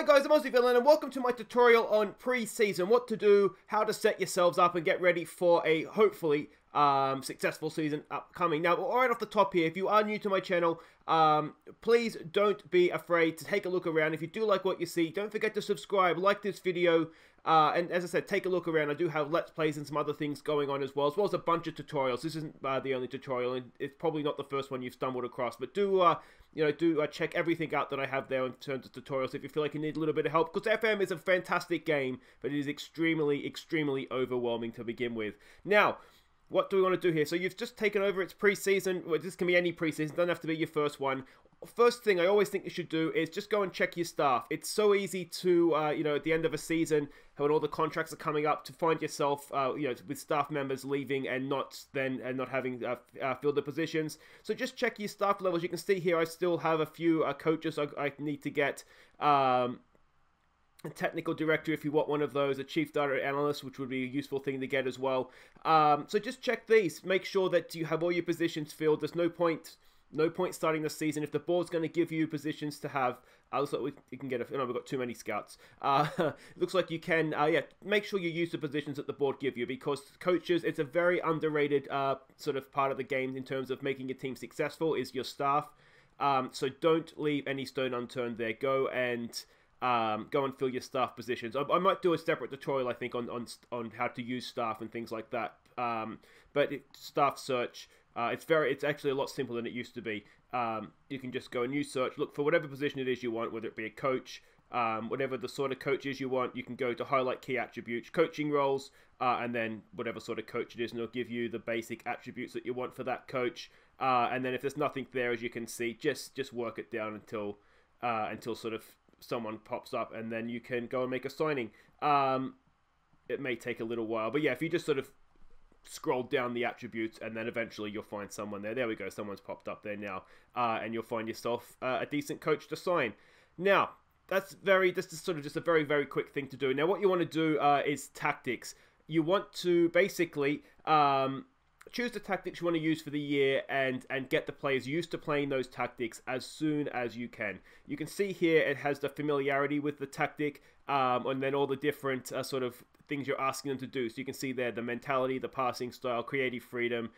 Hi guys, I'm Aussie and welcome to my tutorial on pre-season, what to do, how to set yourselves up and get ready for a hopefully successful season upcoming. Now, right off the top here, if you are new to my channel, please don't be afraid to take a look around. If you do like what you see, don't forget to subscribe, like this video, and as I said, take a look around. I do have Let's Plays and some other things going on as well as a bunch of tutorials. This isn't the only tutorial, and it's probably not the first one you've stumbled across, but do check everything out that I have there in terms of tutorials if you feel like you need a little bit of help, because FM is a fantastic game, but it is extremely, extremely overwhelming to begin with. Now, what do we want to do here? So you've just taken over its pre-season. Well, this can be any pre-season. It doesn't have to be your first one. First thing I always think you should do is just go and check your staff. It's so easy to, at the end of a season, when all the contracts are coming up, to find yourself, with staff members leaving and not having filled the positions. So just check your staff levels. You can see here I still have a few coaches I need to get. A technical director if you want one of those, a chief data analyst, which would be a useful thing to get as well. So just check these, make sure that you have all your positions filled. There's no point starting the season if the board's going to give you positions to have. Looks like you can get we've got too many scouts. Looks like you can, make sure you use the positions that the board give you, because coaches, it's a very underrated sort of part of the game in terms of making your team successful, is your staff. So don't leave any stone unturned there. Go and fill your staff positions. I might do a separate tutorial, I think, on how to use staff and things like that. But staff search, it's actually a lot simpler than it used to be. You can just go and use search, look for whatever position it is you want, whether it be a coach, whatever the sort of coach is you want. You can go to highlight key attributes, coaching roles, and then whatever sort of coach it is, and it'll give you the basic attributes that you want for that coach. And then if there's nothing there, as you can see, just work it down until sort of someone pops up, and then you can go and make a signing. It may take a little while, but yeah, if you just sort of scroll down the attributes, and then eventually you'll find someone there. There we go, someone's popped up there now, and you'll find yourself a decent coach to sign. Now, this is sort of just a very, very quick thing to do. Now, what you want to do is tactics. You want to basically choose the tactics you want to use for the year and get the players used to playing those tactics as soon as you can. You can see here it has the familiarity with the tactic, and then all the different sort of things you're asking them to do. So you can see there the mentality, the passing style, creative freedom,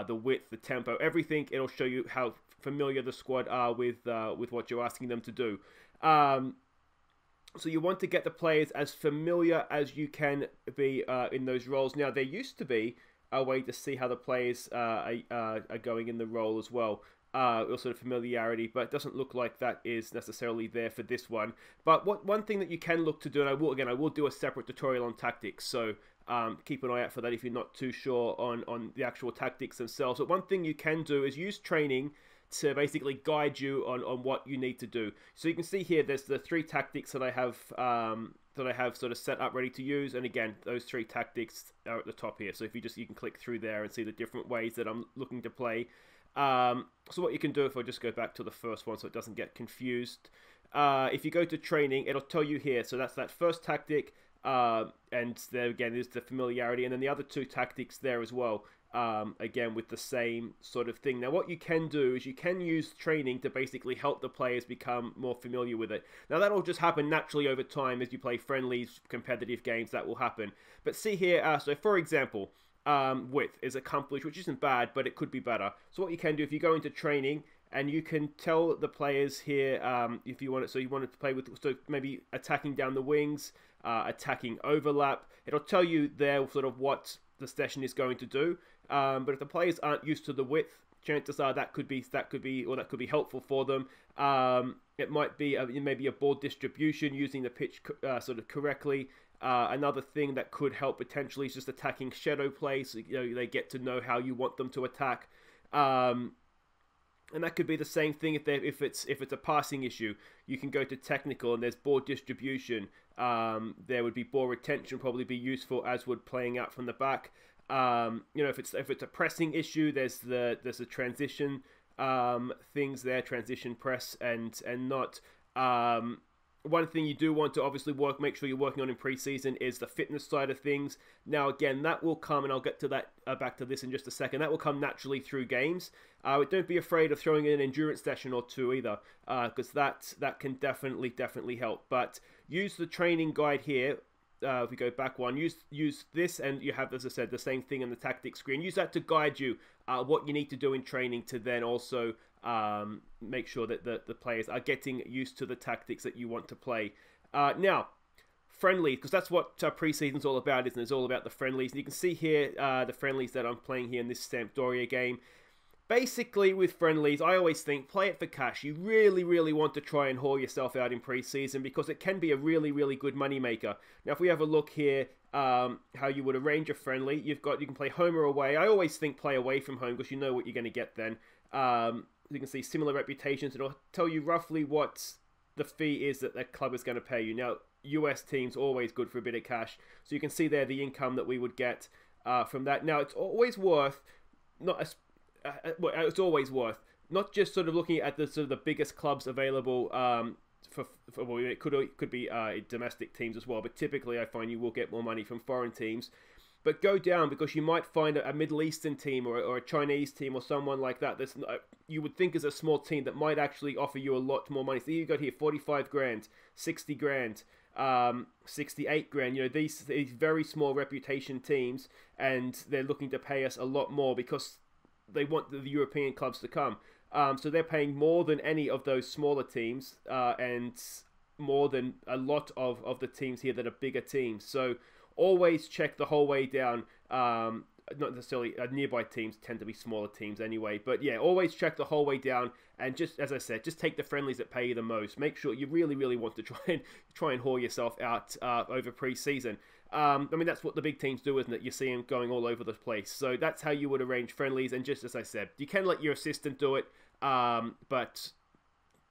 the width, the tempo, everything. It'll show you how familiar the squad are with what you're asking them to do. So you want to get the players as familiar as you can be in those roles. Now, there used to be a way to see how the players are going in the role as well. Also familiarity, but it doesn't look like that is necessarily there for this one. But one thing that you can look to do, and I will do a separate tutorial on tactics, so keep an eye out for that if you're not too sure on the actual tactics themselves. But one thing you can do is use training to basically guide you on what you need to do. So you can see here there's the 3 tactics that I have sort of set up ready to use, and again, those 3 tactics are at the top here. So if you can click through there and see the different ways that I'm looking to play. So what you can do, if I just go back to the first one so it doesn't get confused, if you go to training, it'll tell you here. So that's that first tactic, and there again is the familiarity, and then the other 2 tactics there as well. Again, with the same sort of thing. Now, what you can do is you can use training to basically help the players become more familiar with it. Now, that'll just happen naturally over time as you play friendlies, competitive games. That will happen. But see here, so for example, width is accomplished, which isn't bad, but it could be better. So what you can do, if you go into training, and you can tell the players here if you want it. So you want to play with, so maybe attacking down the wings, attacking overlap. It'll tell you there sort of what the session is going to do. But if the players aren't used to the width, chances are that could be helpful for them. It might be maybe a board distribution, using the pitch sort of correctly. Another thing that could help potentially is just attacking shadow play, so they get to know how you want them to attack. And that could be the same thing if it's a passing issue. You can go to technical, and there's board distribution. There would be ball retention, probably be useful, as would playing out from the back. If it's a pressing issue, there's a transition things there, transition press and not. one thing you do want to obviously make sure you're working on in preseason is the fitness side of things. Now, again, that will come, and I'll get to that back to this in just a second. That will come naturally through games. Don't be afraid of throwing in an endurance session or two either, because that can definitely help. But use the training guide here. If we go back one, use this, and you have, as I said, the same thing in the tactics screen. Use that to guide you what you need to do in training to then also make sure that the players are getting used to the tactics that you want to play. Now, friendlies, because that's what preseason's all about, isn't it? It's all about the friendlies. And you can see here the friendlies that I'm playing here in this Sampdoria game. Basically, with friendlies, I always think, play it for cash. You really want to try and haul yourself out in preseason because it can be a really good moneymaker. Now, if we have a look here, how you would arrange a friendly, you can play home or away. I always think play away from home because you know what you're going to get then. You can see similar reputations, and it'll tell you roughly what the fee is that the club is going to pay you. Now, US teams always good for a bit of cash, so you can see there the income that we would get from that. Now, it's always worth it's always worth not just sort of looking at the sort of the biggest clubs available. Well, it could be domestic teams as well, but typically I find you will get more money from foreign teams. But go down, because you might find a Middle Eastern team or a Chinese team or someone like that that's you would think is a small team that might actually offer you a lot more money. So you got here 45 grand, 60 grand, 68 grand. You know, these very small reputation teams, and they're looking to pay us a lot more because they want the European clubs to come. So they're paying more than any of those smaller teams, and more than a lot of the teams here that are bigger teams. So always check the whole way down. Not necessarily nearby teams tend to be smaller teams anyway, but yeah, always check the whole way down. And just as I said, just take the friendlies that pay you the most. Make sure you really want to try and haul yourself out over pre-season. I mean, that's what the big teams do, isn't it? You see them going all over the place. So that's how you would arrange friendlies. And just as I said, you can let your assistant do it, but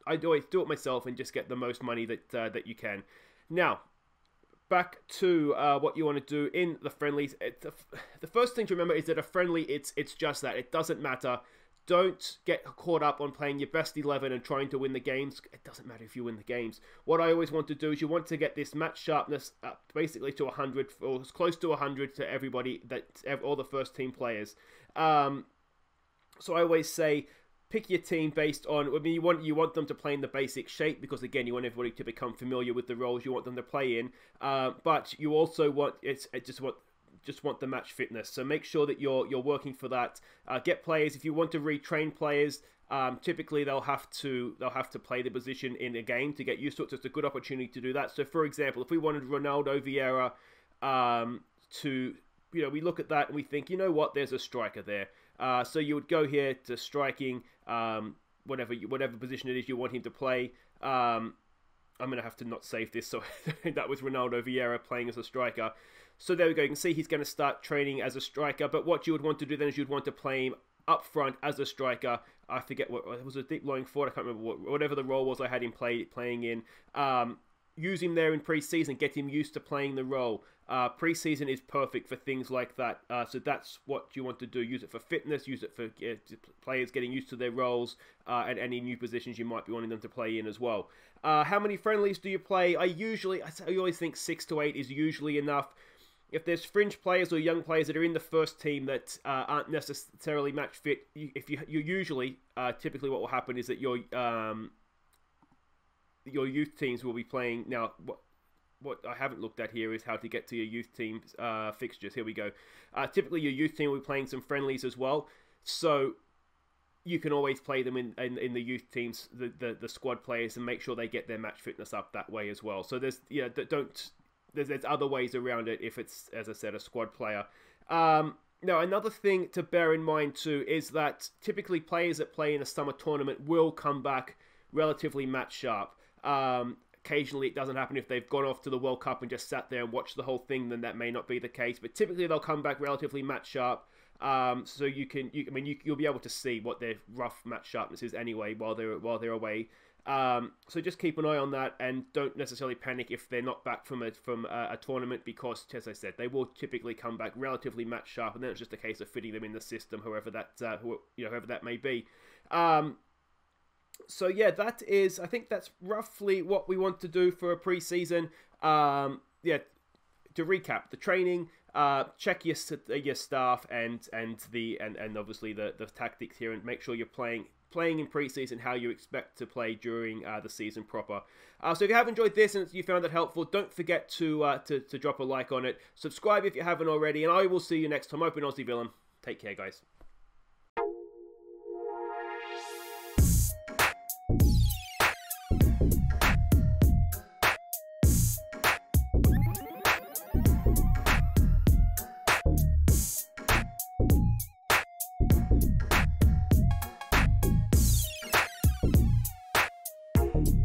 I always do it myself and just get the most money that you can. Now, back to what you want to do in the friendlies. The first thing to remember is that a friendly, it's just that. It doesn't matter. Don't get caught up on playing your best 11 and trying to win the games. It doesn't matter if you win the games. What I always want to do is you want to get this match sharpness up basically to 100, or as close to 100 to everybody, all the first team players. So I always say, pick your team based on, I mean, you want them to play in the basic shape, because again, you want everybody to become familiar with the roles you want them to play in. But you also want just want the match fitness. So make sure that you're working for that. Get players, if you want to retrain players, typically they'll have to play the position in a game to get used to it. So it's a good opportunity to do that. So for example, if we wanted Ronaldo Vieira we look at that and we think, you know what, there's a striker there. So you would go here to striking, whatever position it is you want him to play. I'm going to have to not save this, so that was Ronaldo Vieira playing as a striker. So there we go, you can see he's going to start training as a striker, but what you would want to do then is you'd want to play him up front as a striker. I forget what it was, a deep lying forward, I can't remember whatever the role was I had him playing in. Use him there in pre-season, get him used to playing the role. Pre-season is perfect for things like that, so that's what you want to do. Use it for fitness, use it for players getting used to their roles, and any new positions you might be wanting them to play in as well. How many friendlies do you play? I always think 6 to 8 is usually enough. If there's fringe players or young players that are in the first team that aren't necessarily match fit, typically what will happen is that your youth teams will be playing. Now, what I haven't looked at here is how to get to your youth team's fixtures. Here we go. Typically, your youth team will be playing some friendlies as well, so you can always play them in the youth teams, the squad players, and make sure they get their match fitness up that way as well. So there's other ways around it if it's, as I said, a squad player. Now, another thing to bear in mind too is that typically players that play in a summer tournament will come back relatively match sharp. Occasionally it doesn't happen. If they've gone off to the World Cup and just sat there and watched the whole thing, then that may not be the case. But typically they'll come back relatively match sharp. So you'll be able to see what their rough match sharpness is anyway while they're away. So just keep an eye on that, and don't necessarily panic if they're not back from a tournament, because, as I said, they will typically come back relatively match sharp, and then it's just a case of fitting them in the system, however that may be. So yeah, I think that's roughly what we want to do for a pre-season. Yeah, to recap, the training, check your staff and obviously the tactics here, and make sure you're playing in pre-season how you expect to play during the season proper. So if you have enjoyed this and you found it helpful, don't forget to drop a like on it. Subscribe if you haven't already, and I will see you next time. I've been Aussie Villain. Take care, guys.